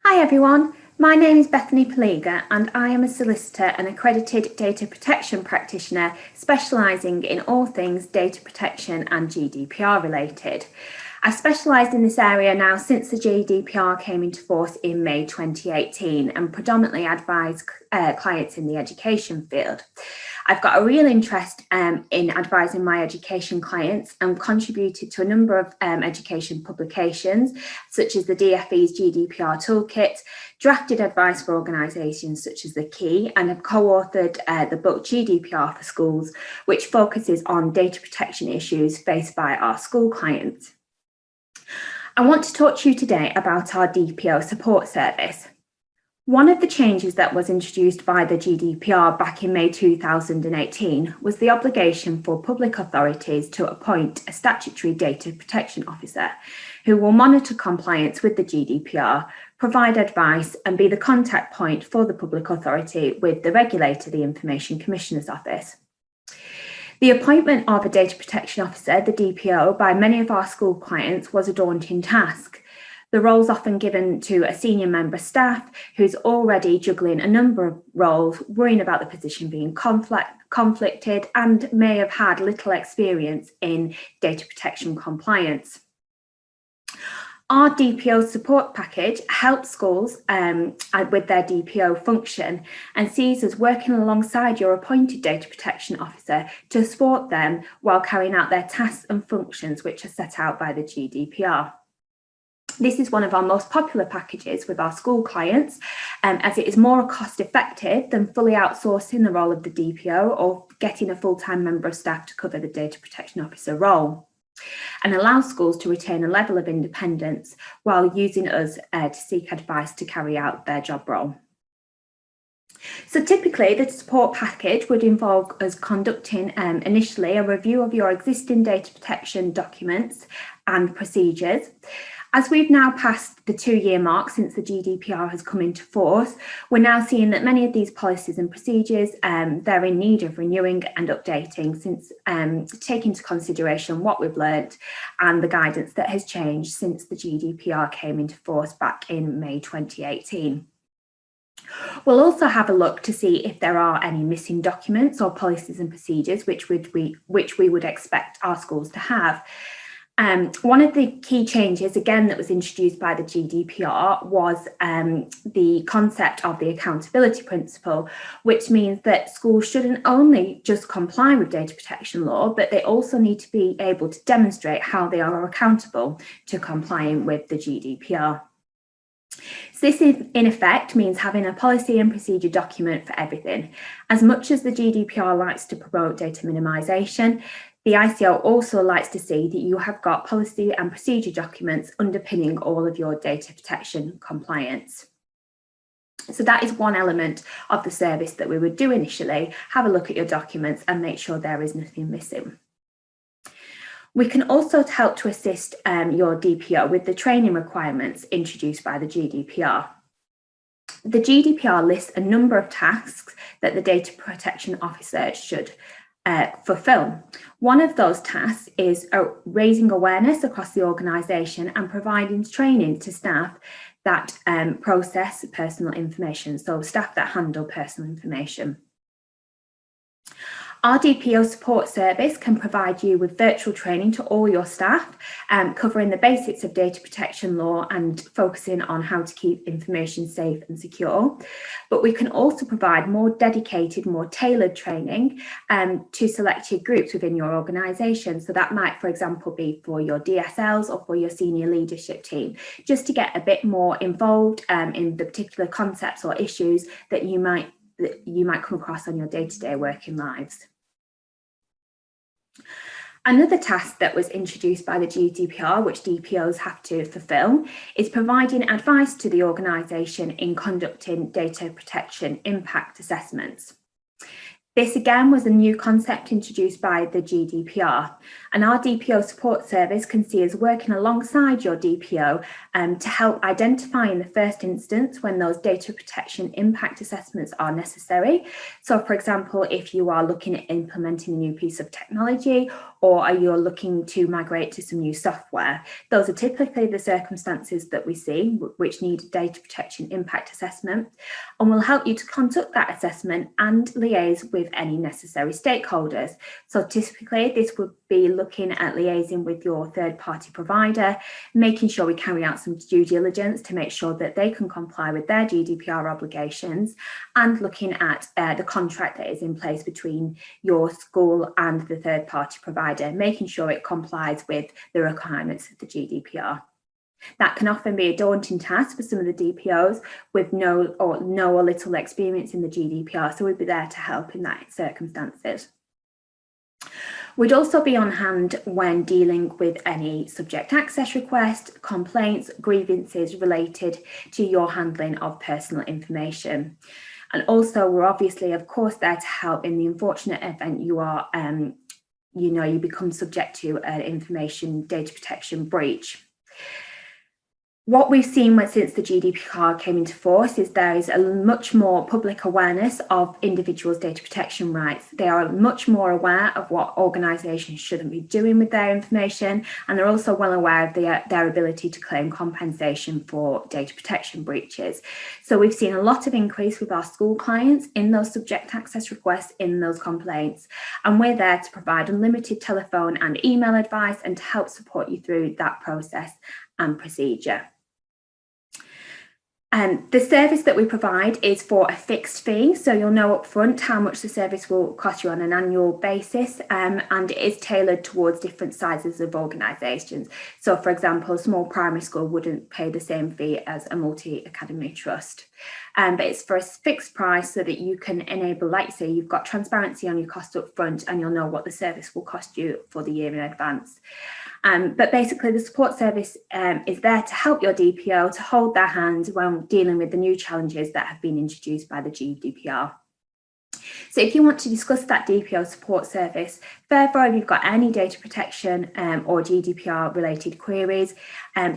Hi everyone, my name is Bethany Paliga and I am a solicitor and accredited data protection practitioner specialising in all things data protection and GDPR related. I've specialised in this area now since the GDPR came into force in May 2018 and predominantly advise clients in the education field. I've got a real interest in advising my education clients and contributed to a number of education publications, such as the DfE's GDPR Toolkit, drafted advice for organisations such as The Key, and have co-authored the book GDPR for Schools, which focuses on data protection issues faced by our school clients. I want to talk to you today about our DPO support service. One of the changes that was introduced by the GDPR back in May 2018 was the obligation for public authorities to appoint a statutory data protection officer who will monitor compliance with the GDPR, provide advice and be the contact point for the public authority with the regulator, the Information Commissioner's Office. The appointment of a data protection officer, the DPO, by many of our school clients was a daunting task. The role's often given to a senior member of staff who's already juggling a number of roles, worrying about the position being conflicted and may have had little experience in data protection compliance. Our DPO support package helps schools with their DPO function and sees us working alongside your appointed data protection officer to support them while carrying out their tasks and functions which are set out by the GDPR. This is one of our most popular packages with our school clients, as it is more cost effective than fully outsourcing the role of the DPO or getting a full-time member of staff to cover the data protection officer role, and allows schools to retain a level of independence while using us to seek advice to carry out their job role. So typically the support package would involve us conducting initially a review of your existing data protection documents and procedures. As we've now passed the 2-year mark since the GDPR has come into force, we're now seeing that many of these policies and procedures, they're in need of renewing and updating since taking into consideration what we've learnt and the guidance that has changed since the GDPR came into force back in May 2018. We'll also have a look to see if there are any missing documents or policies and procedures which we would expect our schools to have. One of the key changes, again, that was introduced by the GDPR was the concept of the accountability principle, which means that schools shouldn't only just comply with data protection law, but they also need to be able to demonstrate how they are accountable to complying with the GDPR. So this in effect means having a policy and procedure document for everything. As much as the GDPR likes to promote data minimisation, the ICO also likes to see that you have got policy and procedure documents underpinning all of your data protection compliance. So that is one element of the service that we would do initially, have a look at your documents and make sure there is nothing missing. We can also help to assist your DPO with the training requirements introduced by the GDPR. The GDPR lists a number of tasks that the data protection officer should fulfill. One of those tasks is raising awareness across the organisation and providing training to staff that process personal information, so staff that handle personal information. Our DPO support service can provide you with virtual training to all your staff, covering the basics of data protection law and focusing on how to keep information safe and secure. But we can also provide more dedicated, more tailored training to selected groups within your organisation. So that might, for example, be for your DSLs or for your senior leadership team, just to get a bit more involved in the particular concepts or issues that you might come across on your day-to-day working lives. Another task that was introduced by the GDPR, which DPOs have to fulfil, is providing advice to the organisation in conducting data protection impact assessments. This again was a new concept introduced by the GDPR, and our DPO support service can see us working alongside your DPO to help identify in the first instance when those data protection impact assessments are necessary. So for example, if you are looking at implementing a new piece of technology or you're looking to migrate to some new software, those are typically the circumstances that we see which need a data protection impact assessment, and will help you to conduct that assessment and liaise with any necessary stakeholders. So typically this would be looking at liaising with your third-party provider, making sure we carry out some due diligence to make sure that they can comply with their GDPR obligations, and looking at the contract that is in place between your school and the third-party provider, making sure it complies with the requirements of the GDPR. That can often be a daunting task for some of the DPOs with no or little experience in the GDPR, so we'd be there to help in that circumstances. We'd also be on hand when dealing with any subject access requests, complaints, grievances related to your handling of personal information. And also we're obviously, of course, there to help in the unfortunate event you are, you become subject to an information data protection breach. What we've seen since the GDPR came into force is there is a much more public awareness of individuals' data protection rights. They are much more aware of what organisations shouldn't be doing with their information, and they're also well aware of their ability to claim compensation for data protection breaches. So we've seen a lot of increase with our school clients in those subject access requests, in those complaints, and we're there to provide unlimited telephone and email advice and to help support you through that process and procedure. The service that we provide is for a fixed fee, so you'll know upfront how much the service will cost you on an annual basis, and it is tailored towards different sizes of organisations. So for example, a small primary school wouldn't pay the same fee as a multi-academy trust. But it's for a fixed price so that you can enable, like you say, you've got transparency on your cost up front and you'll know what the service will cost you for the year in advance. But basically the support service is there to help your DPO to hold their hand when dealing with the new challenges that have been introduced by the GDPR. So if you want to discuss that DPO support service further, or if you've got any data protection or GDPR related queries,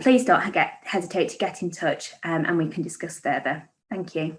please don't hesitate to get in touch and we can discuss further. Thank you.